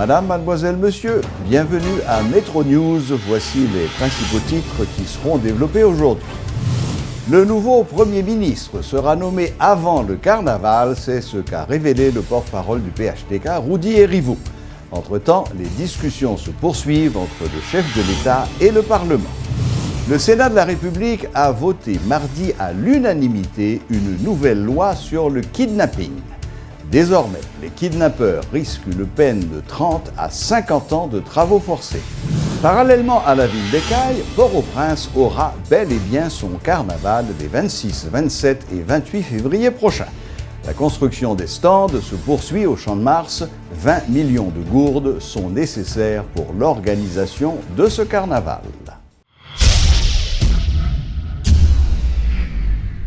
Madame, mademoiselle, monsieur, bienvenue à Métro News. Voici les principaux titres qui seront développés aujourd'hui. Le nouveau Premier ministre sera nommé avant le carnaval, c'est ce qu'a révélé le porte-parole du PHTK, Rudy Erivo. Entre-temps, les discussions se poursuivent entre le chef de l'État et le Parlement. Le Sénat de la République a voté mardi à l'unanimité une nouvelle loi sur le kidnapping. Désormais, les kidnappeurs risquent une peine de 30 à 50 ans de travaux forcés. Parallèlement à la ville d'Écailles, Port-au-Prince aura bel et bien son carnaval des 26, 27 et 28 février prochains. La construction des stands se poursuit au Champ de Mars. 20 millions de gourdes sont nécessaires pour l'organisation de ce carnaval.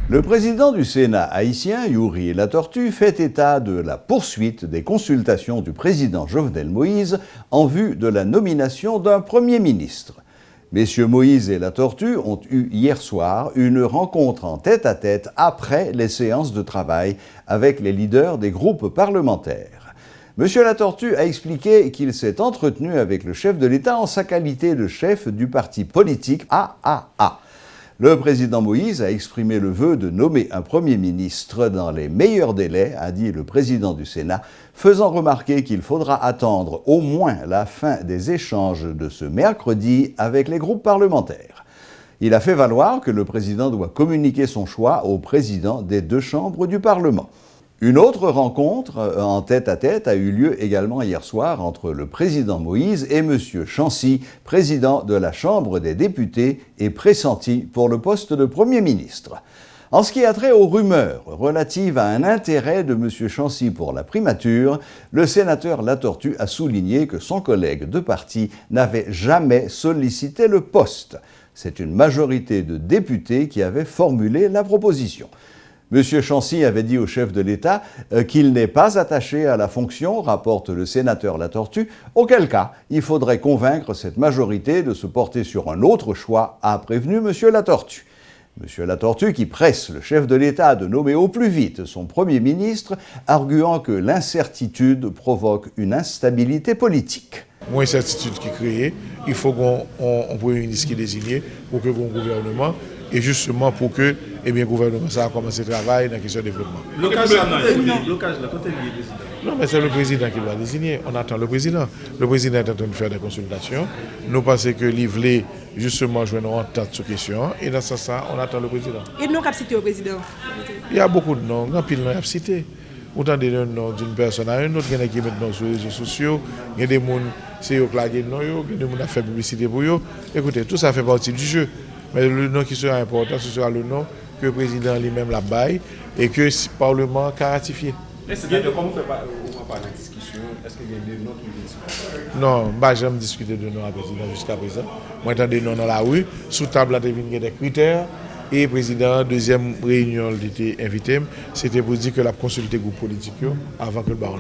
Le président du Sénat haïtien, Yuri Latortue, fait état de la poursuite des consultations du président Jovenel Moïse en vue de la nomination d'un Premier ministre. Messieurs Moïse et Latortue ont eu hier soir une rencontre en tête-à-tête après les séances de travail avec les leaders des groupes parlementaires. Monsieur Latortue a expliqué qu'il s'est entretenu avec le chef de l'État en sa qualité de chef du parti politique AAA. Le président Moïse a exprimé le vœu de nommer un Premier ministre dans les meilleurs délais, a dit le président du Sénat, faisant remarquer qu'il faudra attendre au moins la fin des échanges de ce mercredi avec les groupes parlementaires. Il a fait valoir que le président doit communiquer son choix au président des deux chambres du Parlement. Une autre rencontre en tête-à-tête a eu lieu également hier soir entre le président Moïse et M. Chancy, président de la Chambre des députés et pressenti pour le poste de Premier ministre. En ce qui a trait aux rumeurs relatives à un intérêt de M. Chancy pour la primature, le sénateur Latortue a souligné que son collègue de parti n'avait jamais sollicité le poste. C'est une majorité de députés qui avait formulé la proposition. M. Chancy avait dit au chef de l'État qu'il n'est pas attaché à la fonction, rapporte le sénateur Latortue, auquel cas il faudrait convaincre cette majorité de se porter sur un autre choix, a prévenu M. Latortue. M. Latortue qui presse le chef de l'État de nommer au plus vite son Premier ministre, arguant que l'incertitude provoque une instabilité politique. Moins incertitude qui est créée, il faut qu'on Premier ministre qui est désigné pour que le gouvernement et justement pour que le gouvernement ça a commencé le travail dans la question du développement. Non, mais c'est le président qui va désigner. On attend le président. Le président est en train de faire des consultations. Nous pensons que l'Ivlé, justement, joue une entente sur question. Et dans ce sens, on attend le président. Et nous, qu'à citer au président? Il y a beaucoup de noms. Grand pile de noms à citer. Autant de noms d'une personne à une autre. Il y en a qui mettent sur les réseaux sociaux. Il y a des gens qui ont clagué de noms. Il y a des gens qui ont fait publicité pour eux. Écoutez, tout ça fait partie du jeu. Mais le nom qui sera important, ce sera le nom que le président lui-même la baille et que le Parlement a ratifié. C'est-à-dire, comment on fait pas la discussion? Est-ce qu'il y a des noms qui viennent? Non, je n'ai jamais discuté de noms à président jusqu'à présent. Moi, j'entends des noms dans la rue. Sous table, il y a des critères. Et le président, deuxième réunion, il était invité. C'était pour dire que la consulté groupe politique avant que le baron.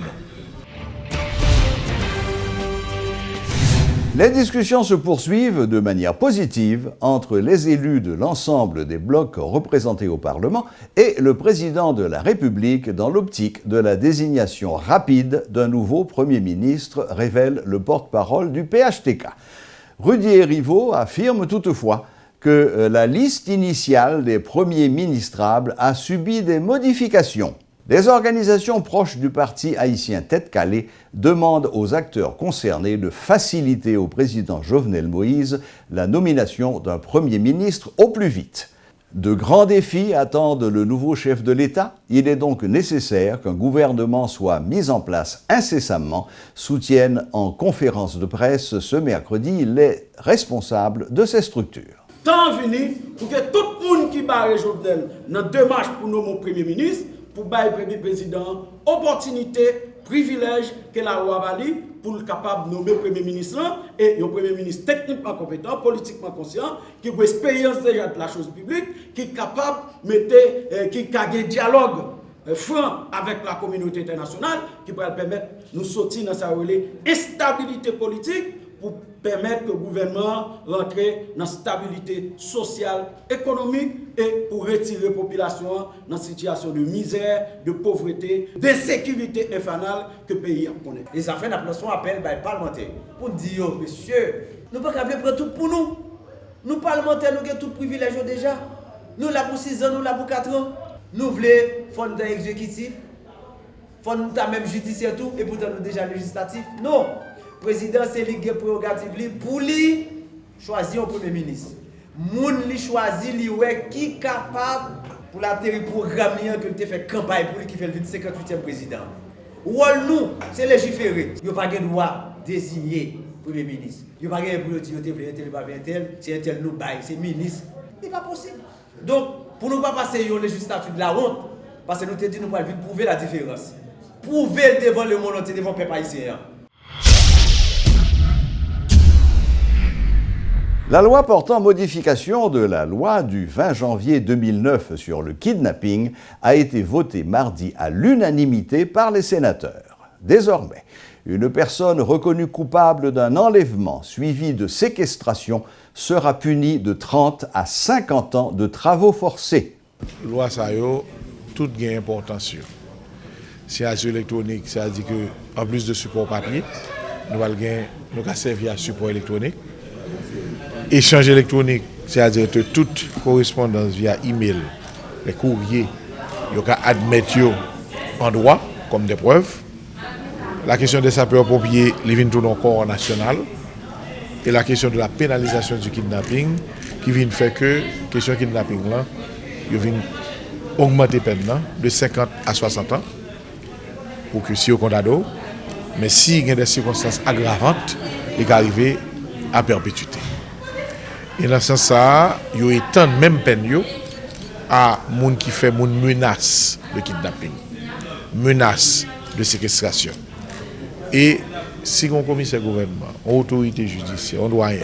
Les discussions se poursuivent de manière positive entre les élus de l'ensemble des blocs représentés au Parlement et le président de la République dans l'optique de la désignation rapide d'un nouveau Premier ministre, révèle le porte-parole du PHTK. Rudy Erivo affirme toutefois que la liste initiale des premiers ministrables a subi des modifications. Des organisations proches du parti haïtien Tête Calée demandent aux acteurs concernés de faciliter au président Jovenel Moïse la nomination d'un Premier ministre au plus vite. De grands défis attendent le nouveau chef de l'État. Il est donc nécessaire qu'un gouvernement soit mis en place incessamment, soutiennent en conférence de presse ce mercredi les responsables de ces structures. Temps venu pour que tout le monde qui barre Jovenel dans deux marches pour nommer Premier ministre, pour bailler Premier président, opportunité, privilège que la loi valide pour être capable de nommer Premier ministre et un Premier ministre techniquement compétent, politiquement conscient, qui a expérience déjà de la chose publique, qui est capable de mettre, qui a un dialogue franc avec la communauté internationale, qui pourrait permettre de nous sortir dans sa instabilité politique pour permettre que le gouvernement rentre dans la stabilité sociale, économique et pour retirer la population dans une situation de misère, de pauvreté, d'insécurité infernale que le pays connaît. Et ça fait un appel parlementaire pour dire, monsieur, nous ne pouvons pas prendre tout pour nous. Nous parlementaires, nous avons tout privilège déjà. Nous là pour 6 ans, nous là pour 4 ans. Nous voulons fond exécutif, fond même judiciaire tout, et pourtant nous déjà législatif. Non. Le président, c'est les prérogatives pour lui choisir un premier ministre. Moun li choisi li ouais qui est capable pour la programme que tu fait campagne pour lui qui fait le 58e président. Ou nous, c'est légiférer. Il n'y a pas de droit désigner premier ministre. Il n'y a pas de droit de dire c'est un tel nous bail, c'est ministre. Ce n'est pas possible. Donc, pour ne pas passer une législature de la honte, parce que nous te dit nous allons prouver la différence. Prouver devant le monde, devant le peuple haïtien. La loi portant modification de la loi du 20 janvier 2009 sur le kidnapping a été votée mardi à l'unanimité par les sénateurs. Désormais, une personne reconnue coupable d'un enlèvement suivi de séquestration sera punie de 30 à 50 ans de travaux forcés. Loi ça yo, tout gain importance. Signature électronique, ça dit que en plus de support papier, nous allons servir à support électronique. Échange électronique, c'est-à-dire que toute correspondance via email, les courriers, il y a admettre en droit comme des preuves. La question des sapeurs-pompiers, les vient tout encore national. Et la question de la pénalisation du kidnapping, qui vient faire que la question du kidnapping, là, il vient augmenter peine de 50 à 60 ans pour que si on condamne, mais s'il y a des circonstances aggravantes, il va arriver à perpétuité. Et dans ce sens, il y a tant même peine à gens qui fait menace de kidnapping, menace de séquestration. Et si on commissaire gouvernement, une autorité judiciaire, un doyen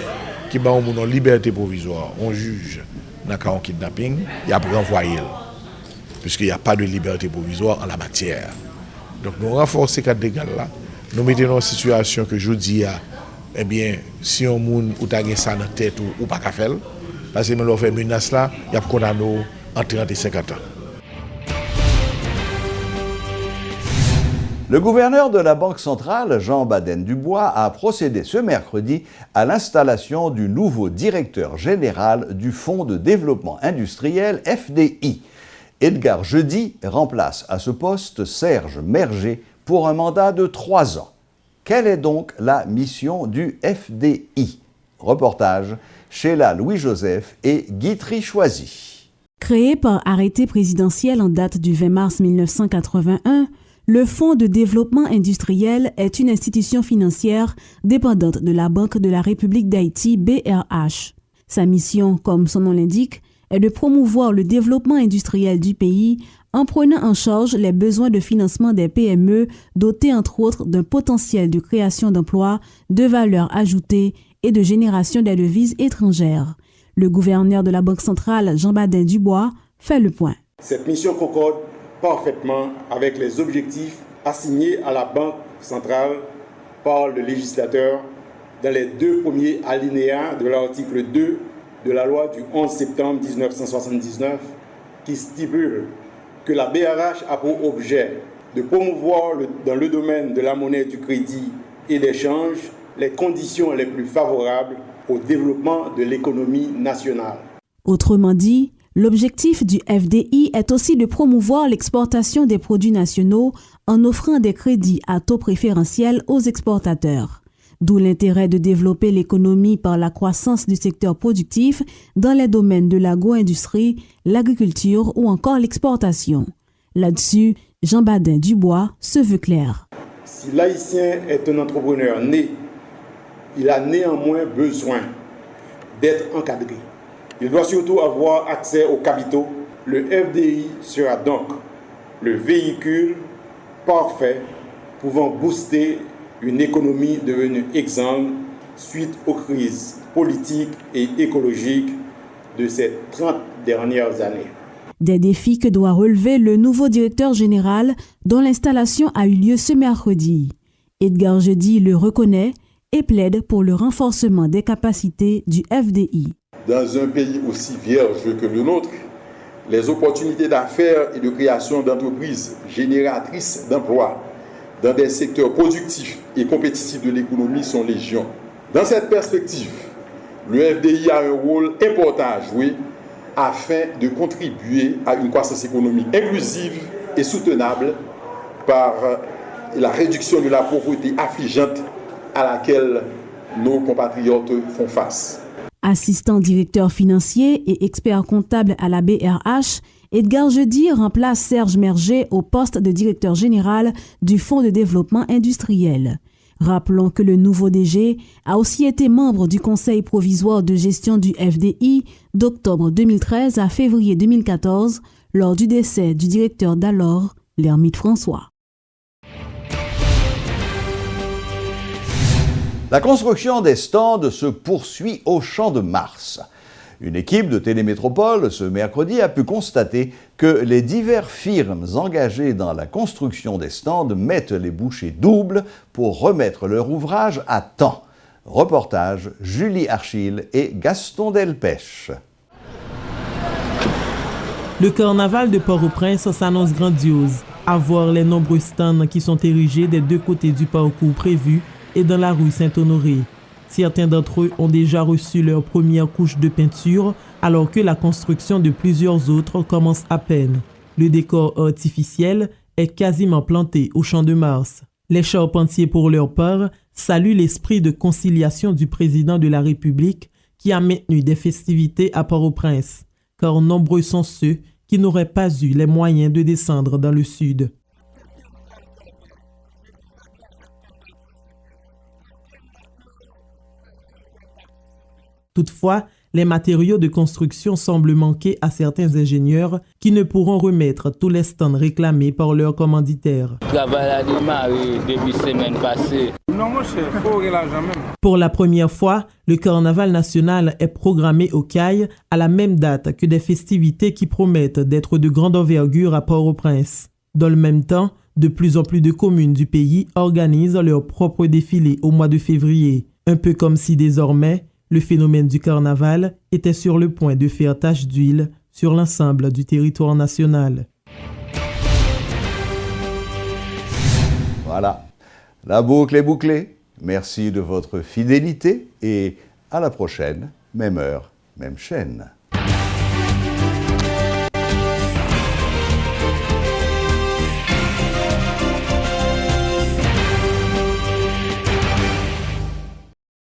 qui va en liberté provisoire, on juge dans le cas de kidnapping, il y a pour renvoyer, puisqu'il n'y a pas de liberté provisoire en la matière. Donc nous renforçons ce cadre légal là, nous mettons dans une situation que je dis à eh bien, si on moun ou ta gen ça dans tête ou pas qu'à faire, parce que même l'on fait menace là, il y a condamné en 30 et 50 ans. Le gouverneur de la Banque centrale, Jean Baden-Dubois, a procédé ce mercredi à l'installation du nouveau directeur général du Fonds de développement industriel FDI. Edgar Jeudi remplace à ce poste Serge Merger pour un mandat de 3 ans. Quelle est donc la mission du FDI? Reportage Sheila Louis-Joseph et Guitry Choisy. Créé par arrêté présidentiel en date du 20 mars 1981, le Fonds de développement industriel est une institution financière dépendante de la Banque de la République d'Haïti, BRH. Sa mission, comme son nom l'indique, est de promouvoir le développement industriel du pays en prenant en charge les besoins de financement des PME dotés entre autres d'un potentiel de création d'emplois, de valeur ajoutée et de génération des devises étrangères. Le gouverneur de la Banque centrale, Jean Baden-Dubois, fait le point. Cette mission concorde parfaitement avec les objectifs assignés à la Banque centrale par le législateur dans les 2 premiers alinéas de l'article 2 de la loi du 11 septembre 1979 qui stipule que la BRH a pour objet de promouvoir dans le domaine de la monnaie, du crédit et des changes les conditions les plus favorables au développement de l'économie nationale. Autrement dit, l'objectif du FDI est aussi de promouvoir l'exportation des produits nationaux en offrant des crédits à taux préférentiels aux exportateurs. D'où l'intérêt de développer l'économie par la croissance du secteur productif dans les domaines de l'agro-industrie, l'agriculture ou encore l'exportation. Là-dessus, Jean Baden-Dubois se veut clair. Si l'Haïtien est un entrepreneur né, il a néanmoins besoin d'être encadré. Il doit surtout avoir accès aux capitaux. Le FDI sera donc le véhicule parfait pouvant booster une économie devenue exsangue suite aux crises politiques et écologiques de ces 30 dernières années. Des défis que doit relever le nouveau directeur général dont l'installation a eu lieu ce mercredi. Edgar Jeudi le reconnaît et plaide pour le renforcement des capacités du FDI. Dans un pays aussi vierge que le nôtre, les opportunités d'affaires et de création d'entreprises génératrices d'emplois dans des secteurs productifs et compétitifs de l'économie sont légion. Dans cette perspective, le FDI a un rôle important à jouer afin de contribuer à une croissance économique inclusive et soutenable par la réduction de la pauvreté affligeante à laquelle nos compatriotes font face. Assistant directeur financier et expert comptable à la BRH, Edgar Jeudi remplace Serge Merget au poste de directeur général du Fonds de développement industriel. Rappelons que le nouveau DG a aussi été membre du Conseil provisoire de gestion du FDI d'octobre 2013 à février 2014 lors du décès du directeur d'alors, l'ermite François. La construction des stands se poursuit au Champ de Mars. Une équipe de Télémétropole, ce mercredi, a pu constater que les diverses firmes engagées dans la construction des stands mettent les bouchées doubles pour remettre leur ouvrage à temps. Reportage Julie Archil et Gaston Delpech. Le carnaval de Port-au-Prince s'annonce grandiose. À voir les nombreux stands qui sont érigés des deux côtés du parcours prévu et dans la rue Saint-Honoré. Certains d'entre eux ont déjà reçu leur première couche de peinture, alors que la construction de plusieurs autres commence à peine. Le décor artificiel est quasiment planté au Champ de Mars. Les charpentiers, pour leur part, saluent l'esprit de conciliation du président de la République qui a maintenu des festivités à Port-au-Prince, car nombreux sont ceux qui n'auraient pas eu les moyens de descendre dans le sud. Toutefois, les matériaux de construction semblent manquer à certains ingénieurs qui ne pourront remettre tous les stands réclamés par leurs commanditaires. Pour la première fois, le carnaval national est programmé au CAI à la même date que des festivités qui promettent d'être de grande envergure à Port-au-Prince. Dans le même temps, de plus en plus de communes du pays organisent leur propre défilé au mois de février, un peu comme si désormais, le phénomène du carnaval était sur le point de faire tache d'huile sur l'ensemble du territoire national. Voilà, la boucle est bouclée. Merci de votre fidélité et à la prochaine, même heure, même chaîne.